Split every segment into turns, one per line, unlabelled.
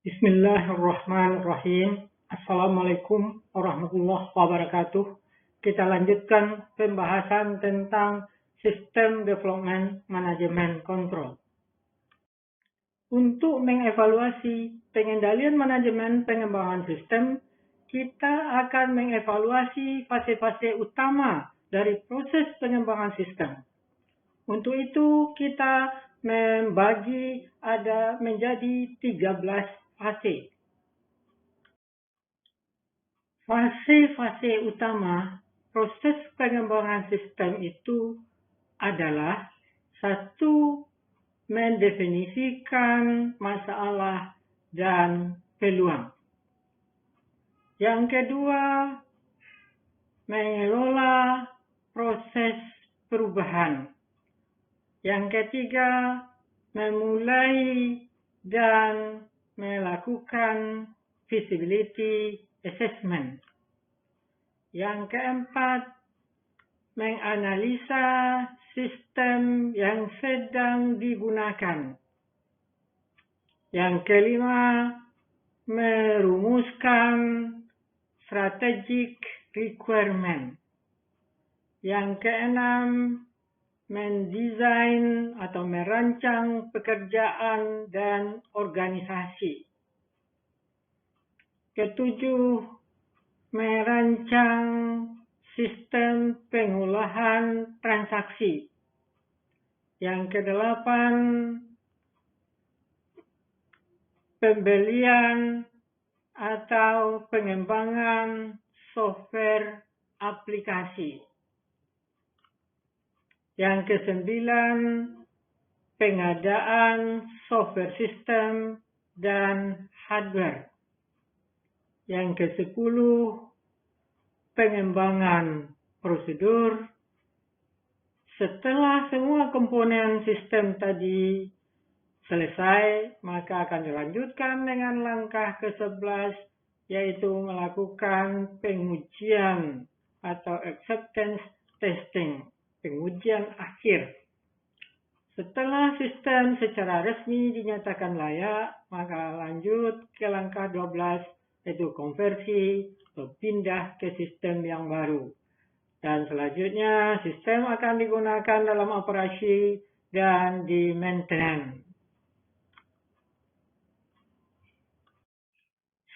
Bismillahirrahmanirrahim. Assalamualaikum warahmatullahi wabarakatuh. Kita lanjutkan pembahasan tentang sistem development manajemen kontrol. Untuk mengevaluasi pengendalian manajemen pengembangan sistem, kita akan mengevaluasi fase-fase utama dari proses pengembangan sistem. Untuk itu, kita membagi menjadi 13 fase. Fase-fase utama proses pengembangan sistem itu adalah satu, mendefinisikan masalah dan peluang. Yang kedua, mengelola proses perubahan. Yang ketiga, memulai dan melakukan feasibility assessment. Yang keempat, menganalisa sistem yang sedang digunakan. Yang kelima, merumuskan strategic requirement. Yang keenam, mendesain atau merancang pekerjaan dan organisasi. Ketujuh, merancang sistem pengolahan transaksi. Yang kedelapan, pembelian atau pengembangan software aplikasi. Yang kesembilan, pengadaan software sistem dan hardware. Yang kesepuluh, pengembangan prosedur. Setelah semua komponen sistem tadi selesai, maka akan dilanjutkan dengan langkah ke-11, yaitu melakukan pengujian atau acceptance testing. Pengujian akhir. Setelah sistem secara resmi dinyatakan layak, maka lanjut ke langkah 12, yaitu konversi atau pindah ke sistem yang baru. Dan selanjutnya, sistem akan digunakan dalam operasi dan di maintenance.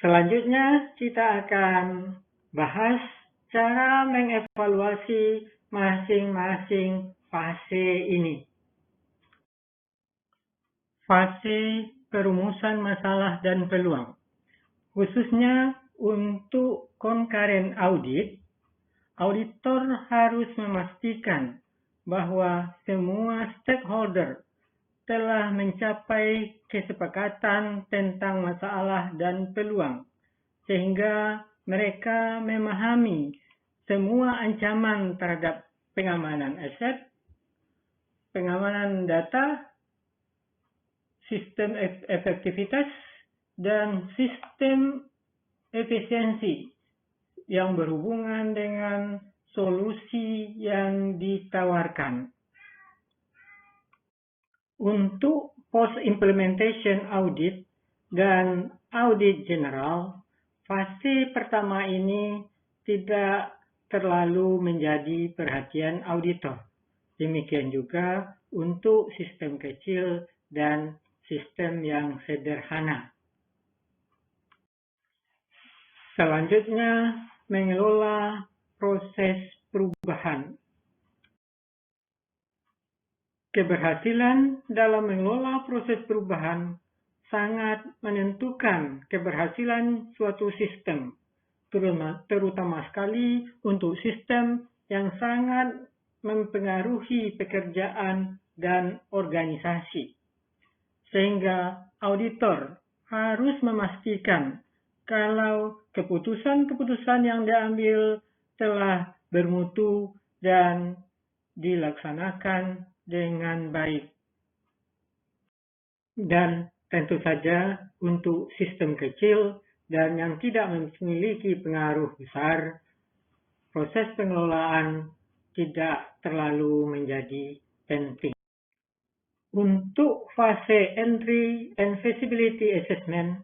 Selanjutnya, kita akan bahas cara mengevaluasi masing-masing fase ini. Fase perumusan masalah dan peluang. Khususnya untuk concurrent audit, auditor harus memastikan bahwa semua stakeholder telah mencapai kesepakatan tentang masalah dan peluang, sehingga mereka memahami semua ancaman terhadap pengamanan aset, pengamanan data, sistem efektivitas, dan sistem efisiensi yang berhubungan dengan solusi yang ditawarkan. Untuk post-implementation audit dan audit general, fase pertama ini tidak terlalu menjadi perhatian auditor. Demikian juga untuk sistem kecil dan sistem yang sederhana. Selanjutnya, mengelola proses perubahan. Keberhasilan dalam mengelola proses perubahan sangat menentukan keberhasilan suatu sistem, terutama sekali untuk sistem yang sangat mempengaruhi pekerjaan dan organisasi. Sehingga auditor harus memastikan kalau keputusan-keputusan yang diambil telah bermutu dan dilaksanakan dengan baik. Dan tentu saja untuk sistem kecil dan yang tidak memiliki pengaruh besar, proses pengelolaan tidak terlalu menjadi penting. Untuk fase entry and feasibility assessment,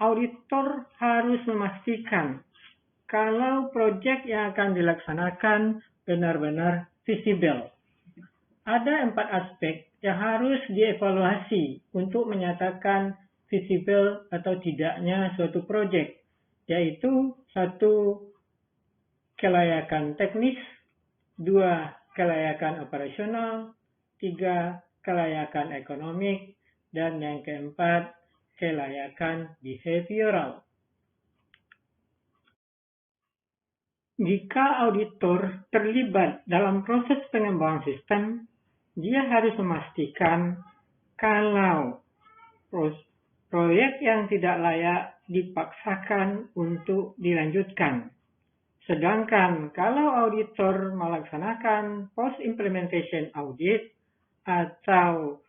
auditor harus memastikan kalau proyek yang akan dilaksanakan benar-benar visible. Ada 4 aspek yang harus dievaluasi untuk menyatakan visible atau tidaknya suatu proyek, yaitu 1. Kelayakan teknis, 2. Kelayakan operasional, 3. Kelayakan ekonomik, dan yang keempat, kelayakan behavioral. Jika auditor terlibat dalam proses pengembangan sistem, dia harus memastikan kalau proyek yang tidak layak dipaksakan untuk dilanjutkan. Sedangkan kalau auditor melaksanakan post-implementation audit atau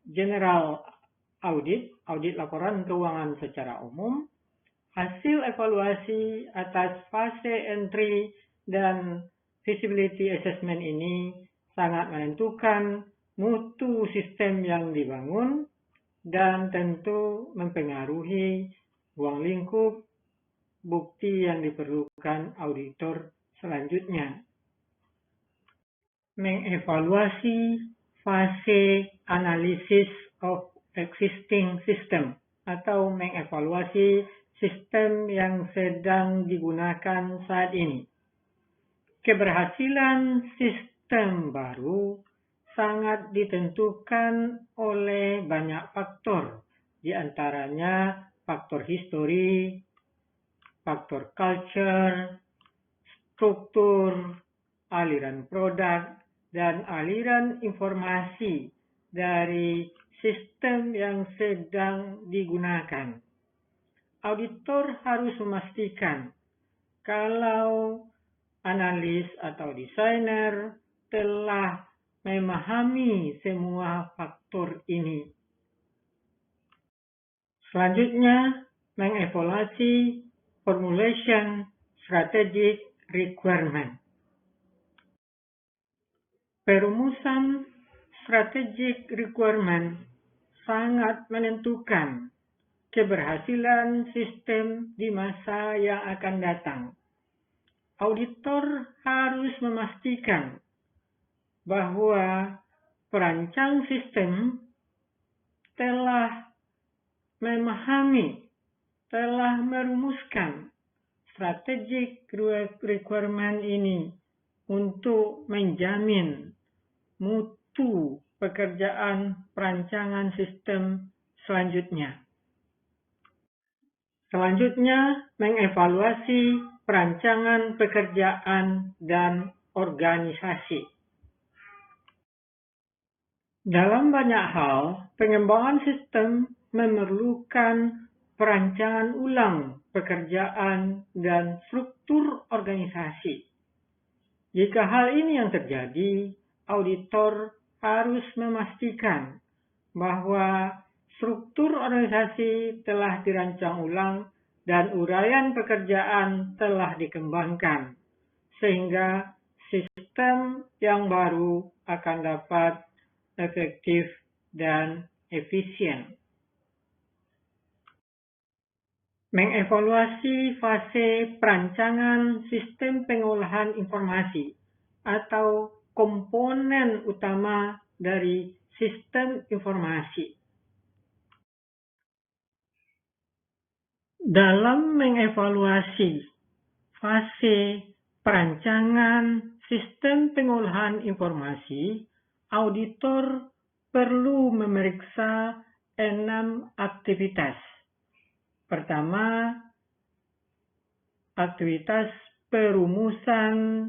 general audit, audit laporan keuangan secara umum, hasil evaluasi atas fase entry dan feasibility assessment ini sangat menentukan mutu sistem yang dibangun dan tentu mempengaruhi ruang lingkup bukti yang diperlukan auditor selanjutnya. Mengevaluasi fase analysis of existing system atau mengevaluasi sistem yang sedang digunakan saat ini. Keberhasilan sistem baru sangat ditentukan oleh banyak faktor, di antaranya faktor histori, faktor culture, struktur, aliran produk, dan aliran informasi dari sistem yang sedang digunakan. Auditor harus memastikan kalau analis atau desainer telah memahami semua faktor ini. Selanjutnya, mengevaluasi formulation strategic requirement. Perumusan strategic requirement sangat menentukan keberhasilan sistem di masa yang akan datang. Auditor harus memastikan bahwa perancang sistem telah memahami, telah merumuskan strategic requirement ini untuk menjamin mutu pekerjaan perancangan sistem selanjutnya. Selanjutnya, mengevaluasi perancangan pekerjaan dan organisasi. Dalam banyak hal, pengembangan sistem memerlukan perancangan ulang pekerjaan dan struktur organisasi. Jika hal ini yang terjadi, auditor harus memastikan bahwa struktur organisasi telah dirancang ulang dan uraian pekerjaan telah dikembangkan, sehingga sistem yang baru akan dapat efektif dan efisien. Mengevaluasi fase perancangan sistem pengolahan informasi atau komponen utama dari sistem informasi. Dalam mengevaluasi fase perancangan sistem pengolahan informasi, auditor perlu memeriksa 6 aktivitas. Pertama, aktivitas perumusan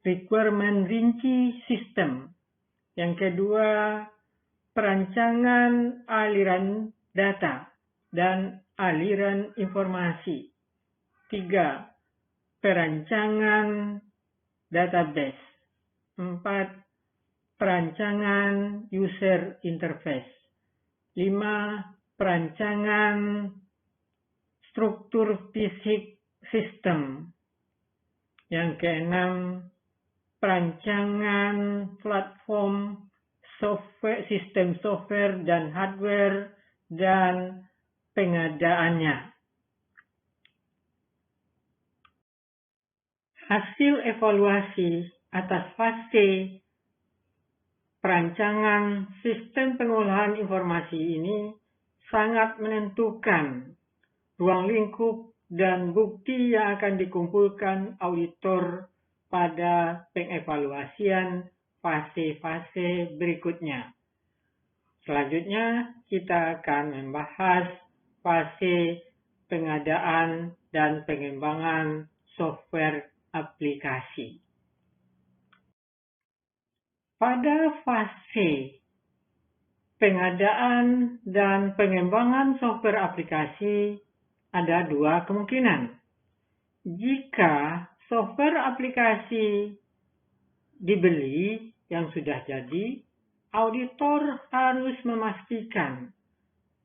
requirement rinci sistem. Yang kedua, perancangan aliran data dan aliran informasi. 3. Perancangan database. 4. Perancangan user interface. 5. Perancangan struktur fisik sistem. Yang keenam, perancangan platform software, sistem software dan hardware, dan pengadaannya. Hasil evaluasi atas fase perancangan sistem pengolahan informasi ini sangat menentukan ruang lingkup dan bukti yang akan dikumpulkan auditor pada pengevaluasian fase-fase berikutnya. Selanjutnya, kita akan membahas fase pengadaan dan pengembangan software aplikasi. Pada fase pengadaan dan pengembangan software aplikasi, ada dua kemungkinan. Jika software aplikasi dibeli yang sudah jadi, auditor harus memastikan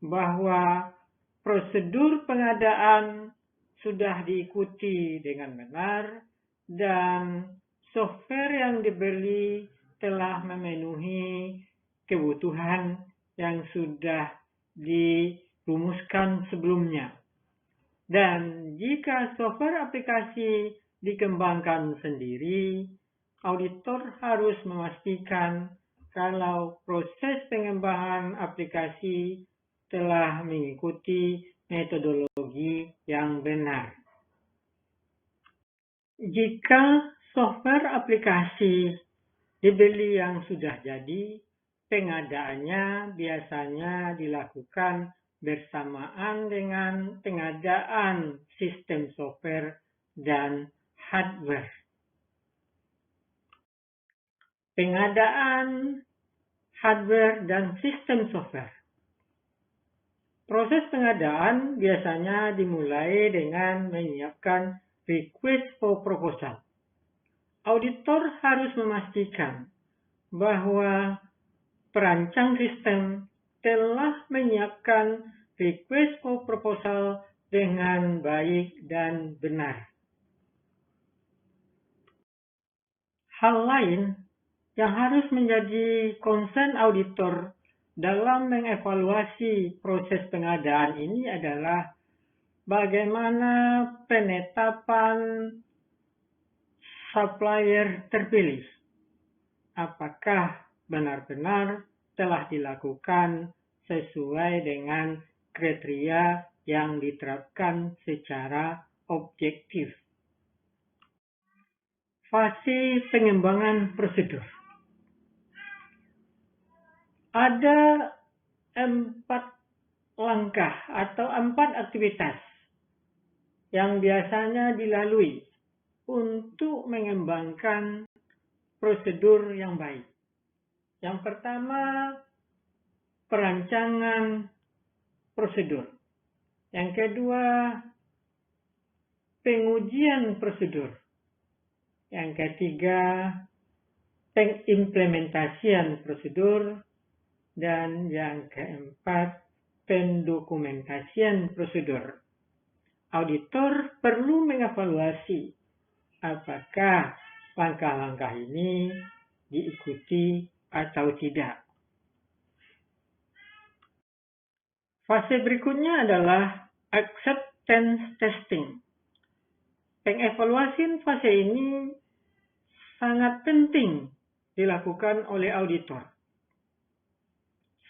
bahwa prosedur pengadaan sudah diikuti dengan benar dan software yang dibeli telah memenuhi kebutuhan yang sudah dirumuskan sebelumnya. Dan jika software aplikasi dikembangkan sendiri, auditor harus memastikan kalau proses pengembangan aplikasi telah mengikuti metodologi yang benar. Jika software aplikasi dibeli yang sudah jadi, pengadaannya biasanya dilakukan bersamaan dengan pengadaan sistem software dan hardware. Pengadaan hardware dan sistem software. Proses pengadaan biasanya dimulai dengan menyiapkan request for proposal. Auditor harus memastikan bahwa perancang sistem telah menyiapkan request for proposal dengan baik dan benar. Hal lain yang harus menjadi concern auditor dalam mengevaluasi proses pengadaan ini adalah bagaimana penetapan supplier terpilih. Apakah benar-benar telah dilakukan sesuai dengan kriteria yang diterapkan secara objektif. Fase pengembangan prosedur. Ada 4 langkah atau 4 aktivitas yang biasanya dilalui untuk mengembangkan prosedur yang baik. Yang pertama, perancangan prosedur. Yang kedua, pengujian prosedur. Yang ketiga, pengimplementasian prosedur. Dan yang keempat, pendokumentasian prosedur. Auditor perlu mengevaluasi apakah langkah-langkah ini diikuti atau tidak. Fase berikutnya adalah acceptance testing. Pengevaluasian fase ini sangat penting dilakukan oleh auditor.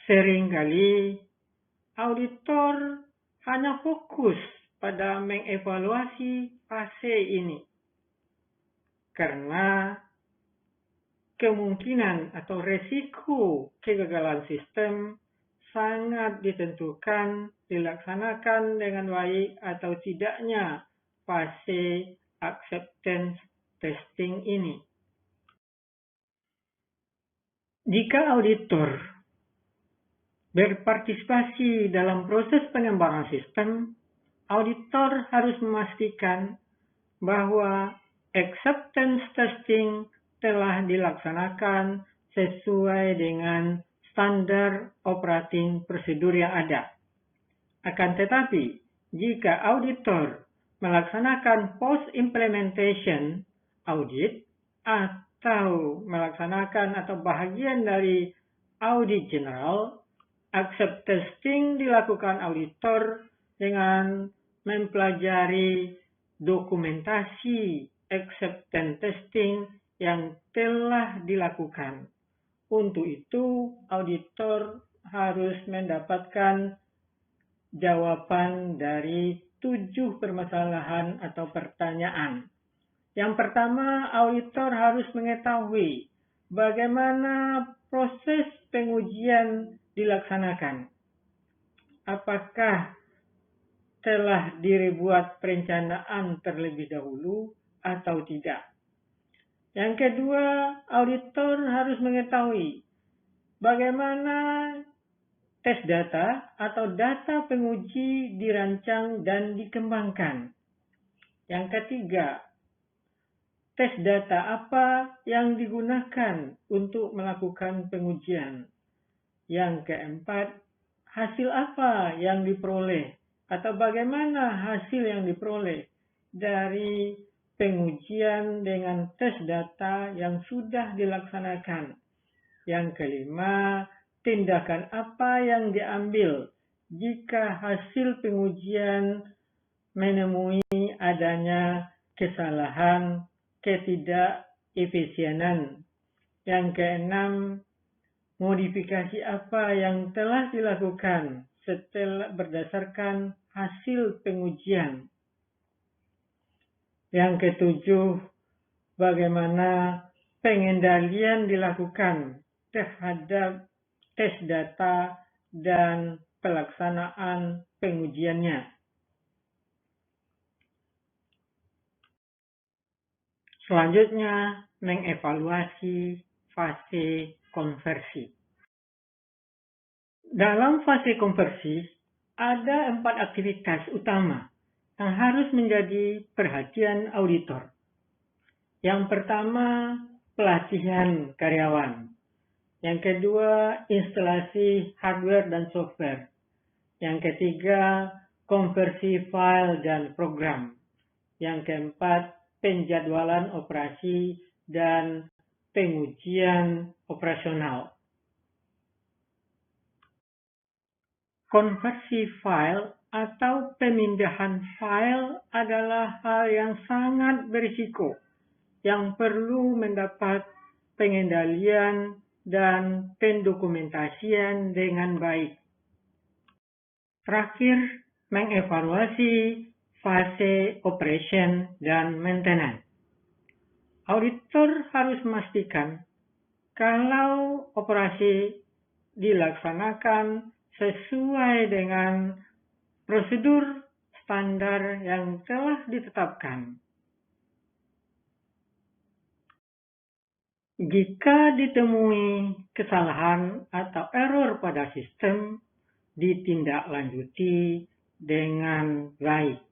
Seringkali auditor hanya fokus pada mengevaluasi fase ini karena kemungkinan atau resiko kegagalan sistem sangat ditentukan dilaksanakan dengan baik atau tidaknya fase acceptance testing ini. Jika auditor berpartisipasi dalam proses pengembangan sistem, auditor harus memastikan bahwa acceptance testing telah dilaksanakan sesuai dengan standar operating prosedur yang ada. Akan tetapi, jika auditor melaksanakan post-implementation audit atau melaksanakan atau bahagian dari audit general, acceptance testing dilakukan auditor dengan mempelajari dokumentasi acceptance testing yang telah dilakukan. Untuk itu, auditor harus mendapatkan jawaban dari 7 permasalahan atau pertanyaan. Yang pertama, auditor harus mengetahui bagaimana proses pengujian dilaksanakan. Apakah telah dibuat perencanaan terlebih dahulu atau tidak? Yang kedua, auditor harus mengetahui bagaimana tes data atau data penguji dirancang dan dikembangkan. Yang ketiga, tes data apa yang digunakan untuk melakukan pengujian. Yang keempat, hasil apa yang diperoleh atau bagaimana hasil yang diperoleh dari pengujian dengan tes data yang sudah dilaksanakan. Yang kelima, tindakan apa yang diambil jika hasil pengujian menemui adanya kesalahan, ketidakefisienan. Yang keenam, modifikasi apa yang telah dilakukan setelah berdasarkan hasil pengujian. Yang ketujuh, bagaimana pengendalian dilakukan terhadap tes data dan pelaksanaan pengujiannya. Selanjutnya, mengevaluasi fase konversi. Dalam fase konversi, ada 4 aktivitas utama yang harus menjadi perhatian auditor. Yang pertama, pelatihan karyawan. Yang kedua, instalasi hardware dan software. Yang ketiga, konversi file dan program. Yang keempat, penjadwalan operasi dan pengujian operasional. Konversi file atau pemindahan file adalah hal yang sangat berisiko yang perlu mendapat pengendalian dan pendokumentasian dengan baik. Terakhir, mengevaluasi fase operation dan maintenance. Auditor harus memastikan kalau operasi dilaksanakan sesuai dengan prosedur standar yang telah ditetapkan. Jika ditemui kesalahan atau error pada sistem, ditindaklanjuti dengan baik.